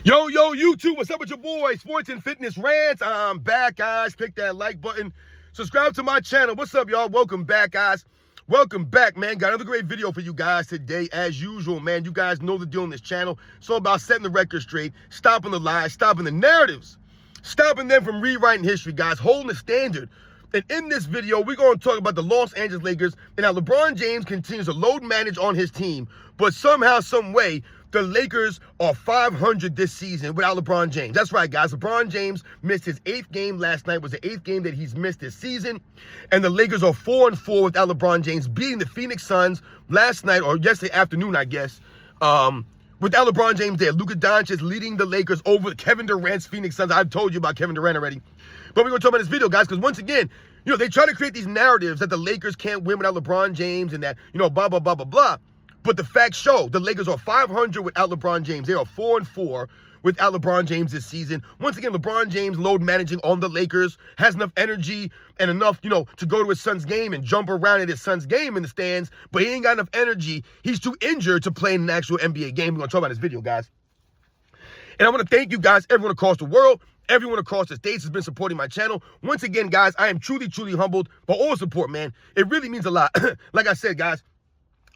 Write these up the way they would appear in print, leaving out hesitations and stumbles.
Yo, YouTube, what's up with your boy? Sports and Fitness Rants. I'm back, guys. Click that like button. Subscribe to my channel. What's up, y'all? Welcome back, guys. Welcome back, man. Got another great video for you guys today, as usual, man. You guys know the deal on this channel. It's all about setting the record straight, stopping the lies, stopping the narratives, stopping them from rewriting history, guys, holding the standard. And in this video, we're going to talk about the Los Angeles Lakers and how LeBron James continues to load manage on his team, but somehow, some way, the Lakers are 500 this season without LeBron James. That's right, guys. LeBron James missed his 8th game last night. It was the 8th game that he's missed this season. And the Lakers are 4-4 without LeBron James, beating the Phoenix Suns last night, or yesterday afternoon, I guess. Without LeBron James there, Luka Doncic leading the Lakers over Kevin Durant's Phoenix Suns. I've told you about Kevin Durant already. But we're going to talk about this video, guys, because once again, they try to create these narratives that the Lakers can't win without LeBron James and that, blah, blah, blah, blah, blah. But the facts show the Lakers are 500 without LeBron James. They are 4-4 without LeBron James this season. Once again, LeBron James load managing on the Lakers, has enough energy and enough, to go to his son's game and jump around at his son's game in the stands, but he ain't got enough energy. He's too injured to play in an actual NBA game. We're going to talk about this video, guys. And I want to thank you guys, everyone across the world, everyone across the states has been supporting my channel. Once again, guys, I am truly, truly humbled by all support, man. It really means a lot. Like I said, guys,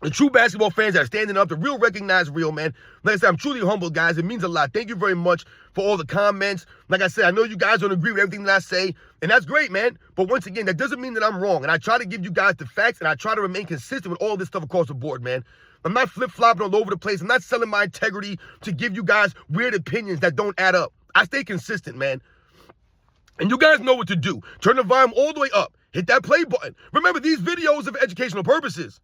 the true basketball fans that are standing up, the real recognize real, man. Like I said, I'm truly humbled, guys. It means a lot. Thank you very much for all the comments. Like I said, I know you guys don't agree with everything that I say, and that's great, man. But once again, that doesn't mean that I'm wrong. And I try to give you guys the facts, and I try to remain consistent with all this stuff across the board, man. I'm not flip-flopping all over the place. I'm not selling my integrity to give you guys weird opinions that don't add up. I stay consistent, man. And you guys know what to do. Turn the volume all the way up. Hit that play button. Remember, these videos are for educational purposes.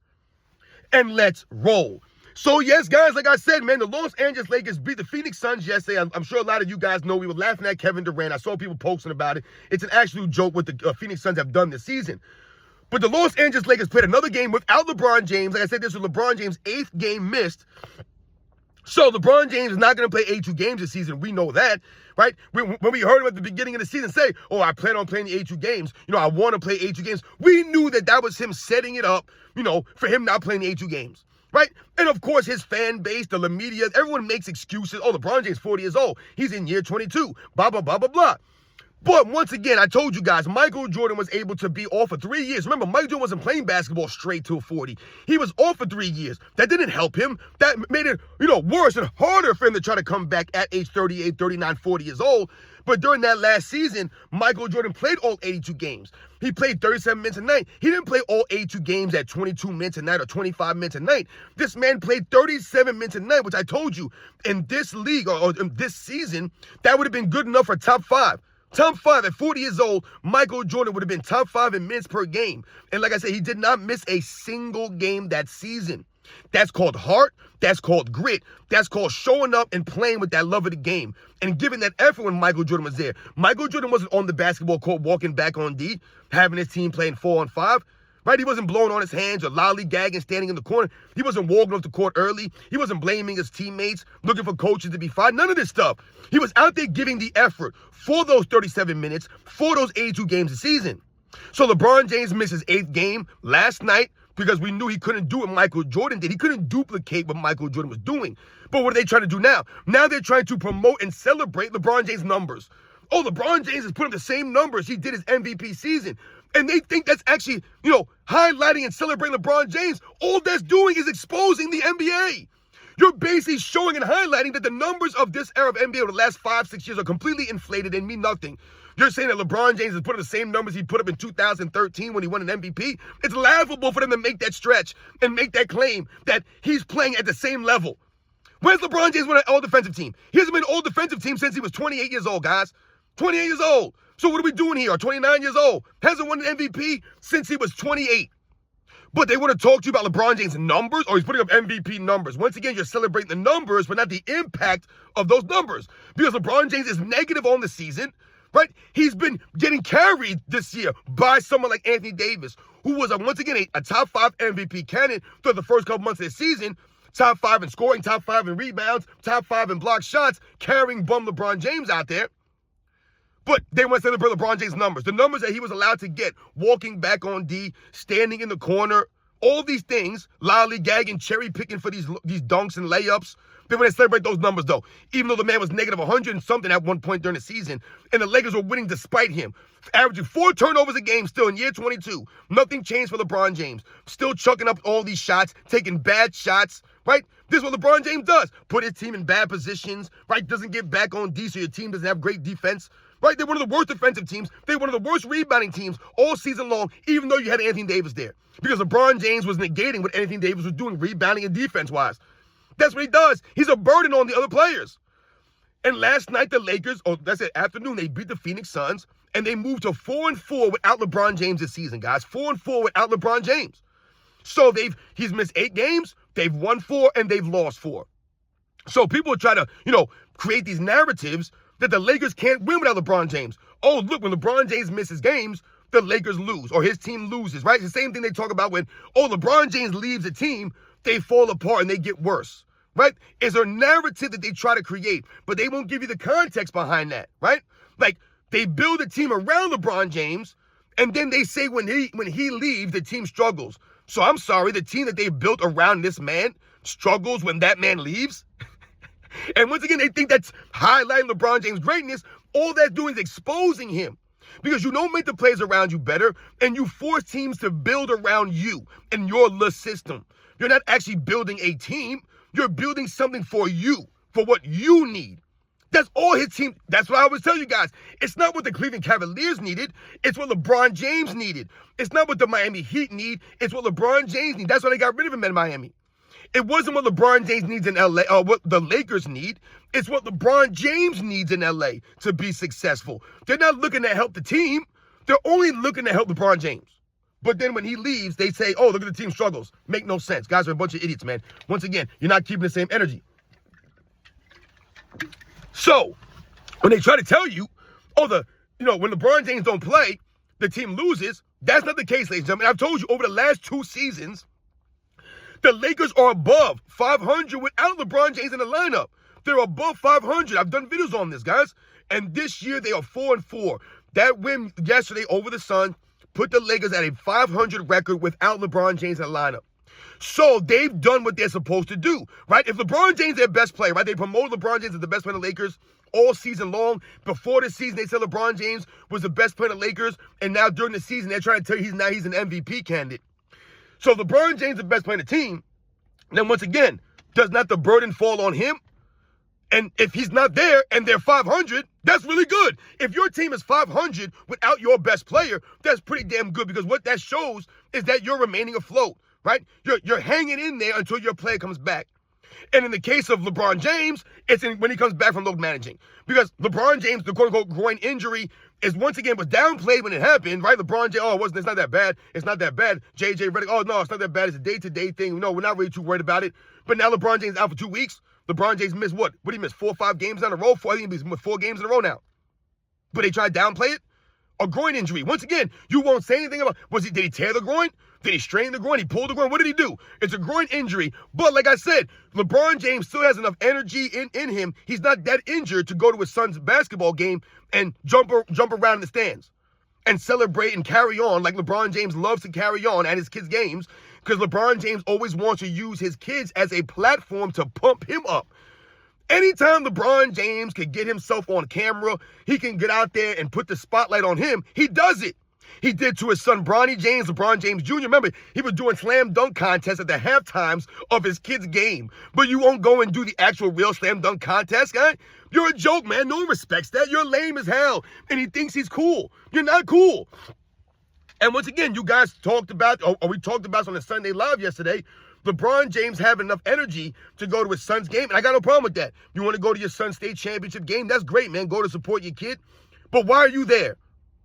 And let's roll. So, yes, guys, like I said, man, the Los Angeles Lakers beat the Phoenix Suns yesterday. I'm sure a lot of you guys know we were laughing at Kevin Durant. I saw people posting about it. It's an absolute joke what the Phoenix Suns have done this season. But the Los Angeles Lakers played another game without LeBron James. Like I said, this was LeBron James' 8th game missed. So LeBron James is not going to play 82 games this season. We know that, right? When we heard him at the beginning of the season say, oh, I plan on playing the 82 games. I want to play 82 games. We knew that that was him setting it up, for him not playing the 82 games, right? And, of course, his fan base, the media, everyone makes excuses. Oh, LeBron James, 40 years old. He's in year 22, blah, blah, blah, blah, blah. But once again, I told you guys, Michael Jordan was able to be off for 3 years. Remember, Michael Jordan wasn't playing basketball straight till 40. He was off for 3 years. That didn't help him. That made it, worse and harder for him to try to come back at age 38, 39, 40 years old. But during that last season, Michael Jordan played all 82 games. He played 37 minutes a night. He didn't play all 82 games at 22 minutes a night or 25 minutes a night. This man played 37 minutes a night, which I told you, in this league or in this season, that would have been good enough for top 5. Top 5 at 40 years old, Michael Jordan would have been top 5 in minutes per game. And like I said, he did not miss a single game that season. That's called heart. That's called grit. That's called showing up and playing with that love of the game and giving that effort when Michael Jordan was there. Michael Jordan wasn't on the basketball court walking back on D, having his team playing 4-on-5. Right? He wasn't blowing on his hands or lollygagging, standing in the corner. He wasn't walking off the court early. He wasn't blaming his teammates, looking for coaches to be fired. None of this stuff. He was out there giving the effort for those 37 minutes, for those 82 games a season. So LeBron James missed his 8th game last night because we knew he couldn't do what Michael Jordan did. He couldn't duplicate what Michael Jordan was doing. But what are they trying to do now? Now they're trying to promote and celebrate LeBron James' numbers. Oh, LeBron James has put up the same numbers he did his MVP season. And they think that's actually, highlighting and celebrating LeBron James. All that's doing is exposing the NBA. You're basically showing and highlighting that the numbers of this era of NBA over the last 5-6 years are completely inflated and mean nothing. You're saying that LeBron James has put up the same numbers he put up in 2013 when he won an MVP? It's laughable for them to make that stretch and make that claim that he's playing at the same level. When's LeBron James won an all-defensive team? He hasn't been an all-defensive team since he was 28 years old, guys. 28 years old. So what are we doing here? 29 years old. Hasn't won an MVP since he was 28. But they want to talk to you about LeBron James' numbers, or he's putting up MVP numbers. Once again, you're celebrating the numbers, but not the impact of those numbers. Because LeBron James is negative on the season, right? He's been getting carried this year by someone like Anthony Davis, who was, once again, a top 5 MVP candidate for the first couple months of the season. Top 5 in scoring, top 5 in rebounds, top 5 in block shots, carrying bum LeBron James out there. But they want to celebrate LeBron James' numbers. The numbers that he was allowed to get, walking back on D, standing in the corner, all these things, lollygagging, cherry picking for these dunks and layups, They want to celebrate those numbers, though. Even though the man was negative 100 and something at one point during the season, and the Lakers were winning despite him. Averaging 4 turnovers a game still in year 22. Nothing changed for LeBron James. Still chucking up all these shots, taking bad shots, right? This is what LeBron James does. Put his team in bad positions, right? Doesn't get back on D, so your team doesn't have great defense. Right? They're one of the worst defensive teams. They're one of the worst rebounding teams all season long, even though you had Anthony Davis there. Because LeBron James was negating what Anthony Davis was doing rebounding and defense-wise. That's what he does. He's a burden on the other players. And last night, the Lakers, that's it, afternoon, they beat the Phoenix Suns, and they moved to 4-4 without LeBron James this season, guys. 4-4 without LeBron James. So he's missed 8 games, they've won 4, and they've lost 4. So people try to, create these narratives that the Lakers can't win without LeBron James. Oh, look, when LeBron James misses games, the Lakers lose, or his team loses, right? It's the same thing they talk about when, LeBron James leaves a team, they fall apart and they get worse, right? It's a narrative that they try to create, but they won't give you the context behind that, right? Like, they build a team around LeBron James, and then they say when he leaves, the team struggles. So I'm sorry, the team that they built around this man struggles when that man leaves? And once again, they think that's highlighting LeBron James' greatness. All that's doing is exposing him. Because you don't make the players around you better, and you force teams to build around you and your little system. You're not actually building a team. You're building something for you, for what you need. That's all his team. That's what I always tell you guys. It's not what the Cleveland Cavaliers needed. It's what LeBron James needed. It's not what the Miami Heat need. It's what LeBron James needs. That's why they got rid of him in Miami. It wasn't what LeBron James needs in LA, or what the Lakers need. It's what LeBron James needs in LA to be successful. They're not looking to help the team. They're only looking to help LeBron James. But then when he leaves, they say, oh, look at the team struggles. Make no sense. Guys are a bunch of idiots, man. Once again, you're not keeping the same energy. So, when they try to tell you, when LeBron James don't play, the team loses, that's not the case, ladies and gentlemen. I've told you over the last 2 seasons, the Lakers are above 500 without LeBron James in the lineup. They're above 500. I've done videos on this, guys. And this year, they are 4-4. That win yesterday over the Suns put the Lakers at a 500 record without LeBron James in the lineup. So they've done what they're supposed to do, right? If LeBron James is their best player, right? They promoted LeBron James as the best player in the Lakers all season long. Before the season, they said LeBron James was the best player in the Lakers. And now during the season, they're trying to tell you he's an MVP candidate. So if LeBron James is the best player in the team, then once again, does not the burden fall on him? And if he's not there and they're 500, that's really good. If your team is 500 without your best player, that's pretty damn good, because what that shows is that you're remaining afloat, right? You're hanging in there until your player comes back. And in the case of LeBron James, it's when he comes back from load managing. Because LeBron James, the quote-unquote groin injury, was downplayed when it happened, right? LeBron James, it's not that bad. It's not that bad. JJ Redick, no, it's not that bad. It's a day-to-day thing. No, we're not really too worried about it. But now LeBron James out for 2 weeks. LeBron James missed what? What did he miss? 4 or 5 games in a row? I think he's missed 4 games in a row now. But they try to downplay it? A groin injury. Once again, you won't say anything about, did he tear the groin? Did he strain the groin? He pulled the groin? What did he do? It's a groin injury. But like I said, LeBron James still has enough energy in him. He's not that injured to go to his son's basketball game and jump around in the stands and celebrate and carry on like LeBron James loves to carry on at his kids' games, because LeBron James always wants to use his kids as a platform to pump him up. Anytime LeBron James can get himself on camera, he can get out there and put the spotlight on him, he does it. He did to his son, Bronny James, LeBron James Jr. Remember, he was doing slam dunk contests at the halftimes of his kid's game. But you won't go and do the actual real slam dunk contest, guy? You're a joke, man. No one respects that. You're lame as hell. And he thinks he's cool. You're not cool. And once again, you guys talked about, or we talked about on the Sunday Live yesterday, LeBron James having enough energy to go to his son's game. And I got no problem with that. You want to go to your son's state championship game? That's great, man. Go to support your kid. But why are you there?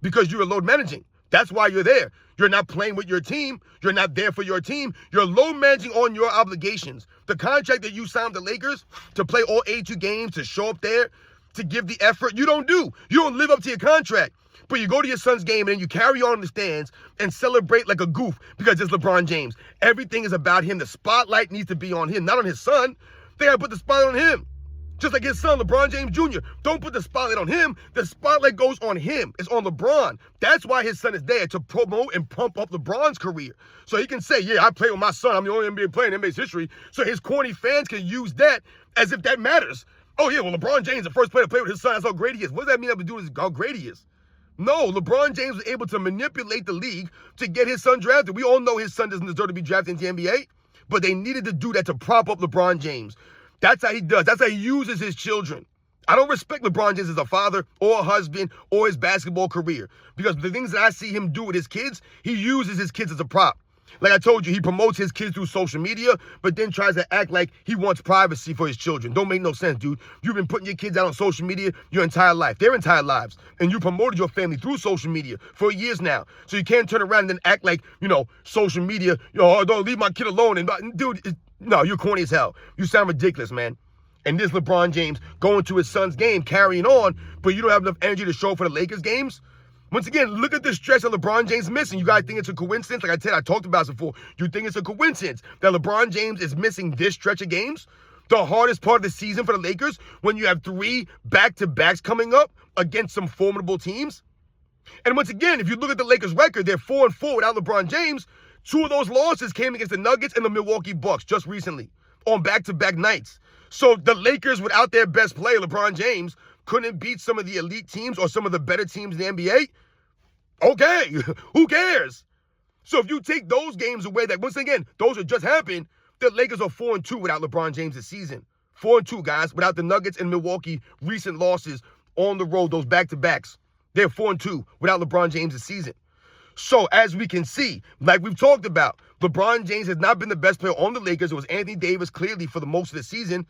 Because you're load managing. That's why you're there. You're not playing with your team. You're not there for your team. You're low managing on your obligations. The contract that you signed the Lakers to play all 82 games, to show up there, to give the effort, you don't do. You don't live up to your contract. But you go to your son's game and then you carry on in the stands and celebrate like a goof because it's LeBron James. Everything is about him. The spotlight needs to be on him, not on his son. They got to put the spotlight on him. Just like his son, LeBron James Jr. Don't put the spotlight on him. The spotlight goes on him. It's on LeBron. That's why his son is there, to promote and pump up LeBron's career. So he can say, yeah, I play with my son. I'm the only NBA player in NBA's history. So his corny fans can use that as if that matters. Oh, yeah, well, LeBron James, the first player to play with his son. That's how great he is. What does that mean have to do with how great he is? No, LeBron James was able to manipulate the league to get his son drafted. We all know his son doesn't deserve to be drafted into the NBA, but they needed to do that to prop up LeBron James. That's how he does. That's how he uses his children. I don't respect LeBron James as a father or a husband or his basketball career, because the things that I see him do with his kids, he uses his kids as a prop. Like I told you, he promotes his kids through social media, but then tries to act like he wants privacy for his children. Don't make no sense, dude. You've been putting your kids out on social media your entire life, their entire lives, and you promoted your family through social media for years now. So you can't turn around and then act like, social media, oh, don't leave my kid alone. And dude, no, you're corny as hell. You sound ridiculous, man. And this LeBron James going to his son's game, carrying on, but you don't have enough energy to show for the Lakers games? Once again, look at the stretch that LeBron James missing. You guys think it's a coincidence? Like I said, I talked about this before. You think it's a coincidence that LeBron James is missing this stretch of games? The hardest part of the season for the Lakers, when you have 3 back-to-backs coming up against some formidable teams? And once again, if you look at the Lakers' record, they're 4-4 without LeBron James. 2 of those losses came against the Nuggets and the Milwaukee Bucks just recently on back-to-back nights. So the Lakers, without their best player, LeBron James, couldn't beat some of the elite teams or some of the better teams in the NBA? Okay, who cares? So if you take those games away, that once again, those have just happened, the Lakers are 4-2 without LeBron James this season. 4-2, guys, without the Nuggets and Milwaukee recent losses on the road, those back-to-backs. They're 4-2 without LeBron James this season. So as we can see, like we've talked about, LeBron James has not been the best player on the Lakers. It was Anthony Davis clearly for the most of the season.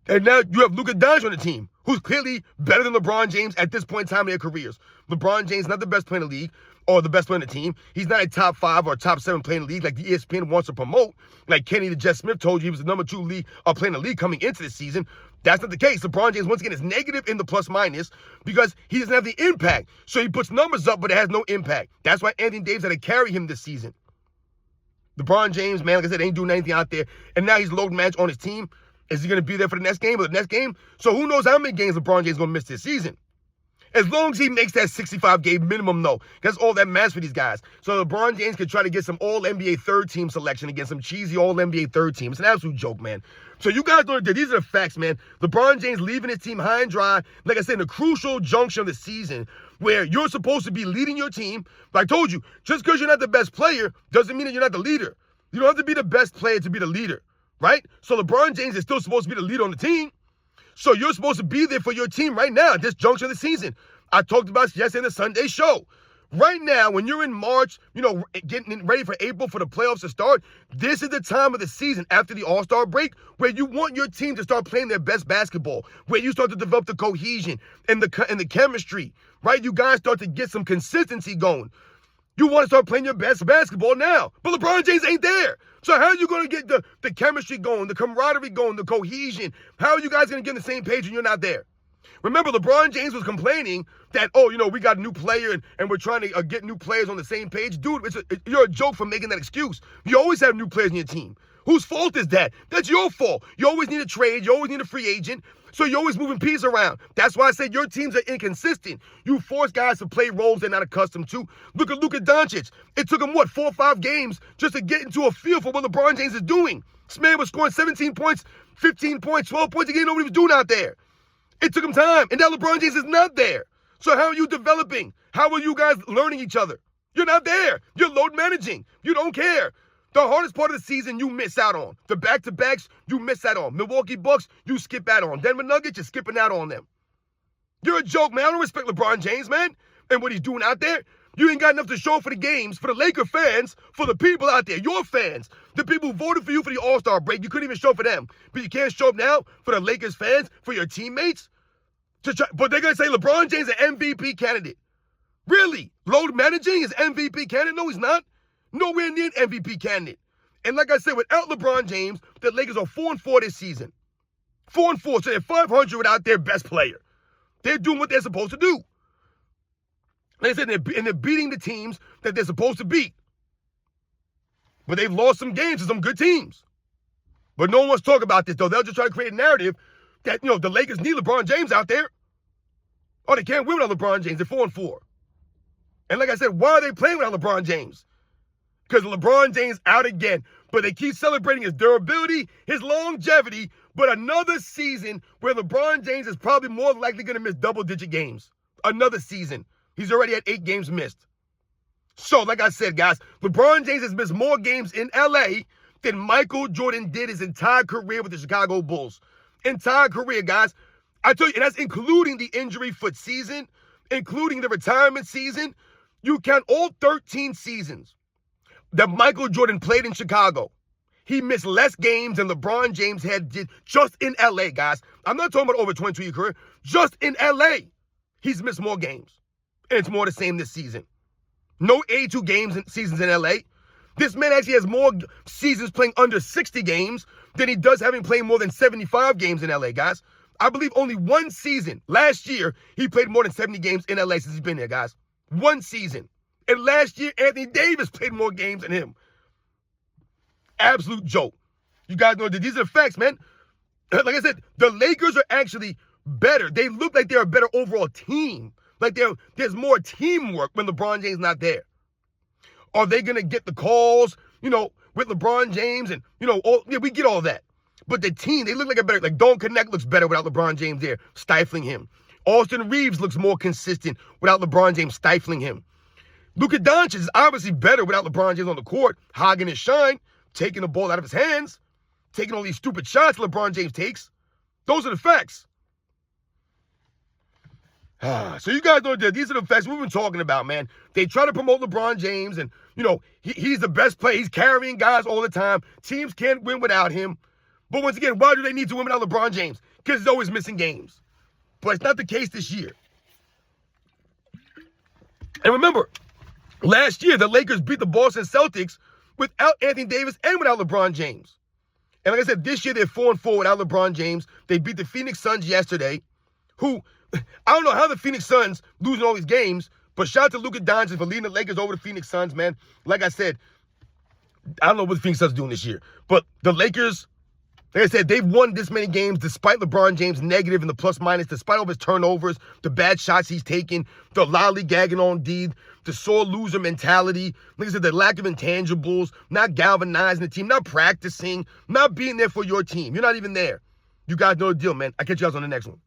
And now you have Luka Doncic on the team, who's clearly better than LeBron James at this point in time in their careers. LeBron James is not the best player in the league or the best player in the team. He's not a top 5 or top 7 player in the league like the ESPN wants to promote. Like Kenny the Jet Smith told you he was the number 2 player in the league coming into the season. That's not the case. LeBron James, once again, is negative in the plus-minus because he doesn't have the impact. So he puts numbers up, but it has no impact. That's why Anthony Davis had to carry him this season. LeBron James, man, like I said, ain't doing anything out there. And now he's load managed on his team. Is he going to be there for the next game or the next game? So who knows how many games LeBron James is going to miss this season? As long as he makes that 65-game minimum, though. That's all that matters for these guys. So LeBron James can try to get some all-NBA third-team selection against some cheesy all-NBA third team. It's an absolute joke, man. So you guys know these are the facts, man. LeBron James leaving his team high and dry, like I said, in a crucial junction of the season where you're supposed to be leading your team. But I told you, just because you're not the best player doesn't mean that you're not the leader. You don't have to be the best player to be the leader, right? So LeBron James is still supposed to be the leader on the team. So you're supposed to be there for your team right now at this junction of the season. I talked about this yesterday in the Sunday show. Right now, when you're in March, getting ready for April for the playoffs to start, this is the time of the season after the All-Star break where you want your team to start playing their best basketball, where you start to develop the cohesion and the chemistry, right? You guys start to get some consistency going. You want to start playing your best basketball now, but LeBron James ain't there. So how are you going to get the chemistry going, the camaraderie going, the cohesion? How are you guys going to get on the same page when you're not there? Remember, LeBron James was complaining that, we got a new player and we're trying to get new players on the same page. Dude, you're a joke for making that excuse. You always have new players in your team. Whose fault is that? That's your fault. You always need a trade. You always need a free agent. So you're always moving pieces around. That's why I said your teams are inconsistent. You force guys to play roles they're not accustomed to. Look at Luka Doncic. It took him, 4 or 5 games just to get into a feel for what LeBron James is doing. This man was scoring 17 points, 15 points, 12 points. He didn't know what he was doing out there. It took him time. And now LeBron James is not there. So how are you developing? How are you guys learning each other? You're not there. You're load managing. You don't care. The hardest part of the season, you miss out on. The back-to-backs, you miss out on. Milwaukee Bucks, you skip out on. Denver Nuggets, you're skipping out on them. You're a joke, man. I don't respect LeBron James, man, and what he's doing out there. You ain't got enough to show for the games, for the Laker fans, for the people out there, your fans, the people who voted for you for the All-Star break. You couldn't even show for them. But you can't show up now for the Lakers fans, for your teammates? But they're going to say LeBron James is an MVP candidate. Really? Load managing is MVP candidate? No, he's not. Nowhere near an MVP candidate. And like I said, without LeBron James, the Lakers are 4-4 this season. 4-4, so they're 500 without their best player. They're doing what they're supposed to do. Like I said, they're beating the teams that they're supposed to beat. But they've lost some games to some good teams. But no one wants to talk about this, though. They'll just try to create a narrative that, the Lakers need LeBron James out there. Oh, they can't win without LeBron James. They're 4-4. And like I said, why are they playing without LeBron James? Because LeBron James out again. But they keep celebrating his durability, his longevity, but another season where LeBron James is probably more likely going to miss double-digit games. Another season. He's already had 8 games missed. So, like I said, guys, LeBron James has missed more games in L.A. than Michael Jordan did his entire career with the Chicago Bulls. Entire career, guys. I tell you, and that's including the injury foot season, including the retirement season. You count all 13 seasons that Michael Jordan played in Chicago. He missed less games than LeBron James did just in L.A., guys. I'm not talking about over 22-year career. Just in L.A., he's missed more games. And it's more the same this season. No 82 seasons in L.A. This man actually has more seasons playing under 60 games than he does having played more than 75 games in L.A., guys. I believe only one season, last year, he played more than 70 games in L.A. since he's been there, guys. One season. And last year, Anthony Davis played more games than him. Absolute joke. You guys know that these are the facts, man. Like I said, the Lakers are actually better. They look like they're a better overall team. Like there's more teamwork when LeBron James not there. Are they going to get the calls, with LeBron James and, we get all that. But the team, they look like a better, like Don't Connect looks better without LeBron James there, stifling him. Austin Reeves looks more consistent without LeBron James stifling him. Luka Doncic is obviously better without LeBron James on the court, hogging his shine, taking the ball out of his hands, taking all these stupid shots LeBron James takes. Those are the facts. So you guys know that these are the facts we've been talking about, man. They try to promote LeBron James and, he's the best player. He's carrying guys all the time. Teams can't win without him. But once again, why do they need to win without LeBron James? Because he's always missing games. But it's not the case this year. And remember, last year, the Lakers beat the Boston Celtics without Anthony Davis and without LeBron James. And like I said, this year they're 4-4 without LeBron James. They beat the Phoenix Suns yesterday, who, I don't know how the Phoenix Suns losing all these games, but shout out to Luka Doncic for leading the Lakers over the Phoenix Suns, man. Like I said, I don't know what the Phoenix Suns are doing this year, but the Lakers, like I said, they've won this many games despite LeBron James negative in the plus-minus, despite all of his turnovers, the bad shots he's taking, the lollygagging on D, the sore loser mentality, like I said, the lack of intangibles, not galvanizing the team, not practicing, not being there for your team. You're not even there. You guys know the deal, man. I'll catch you guys on the next one.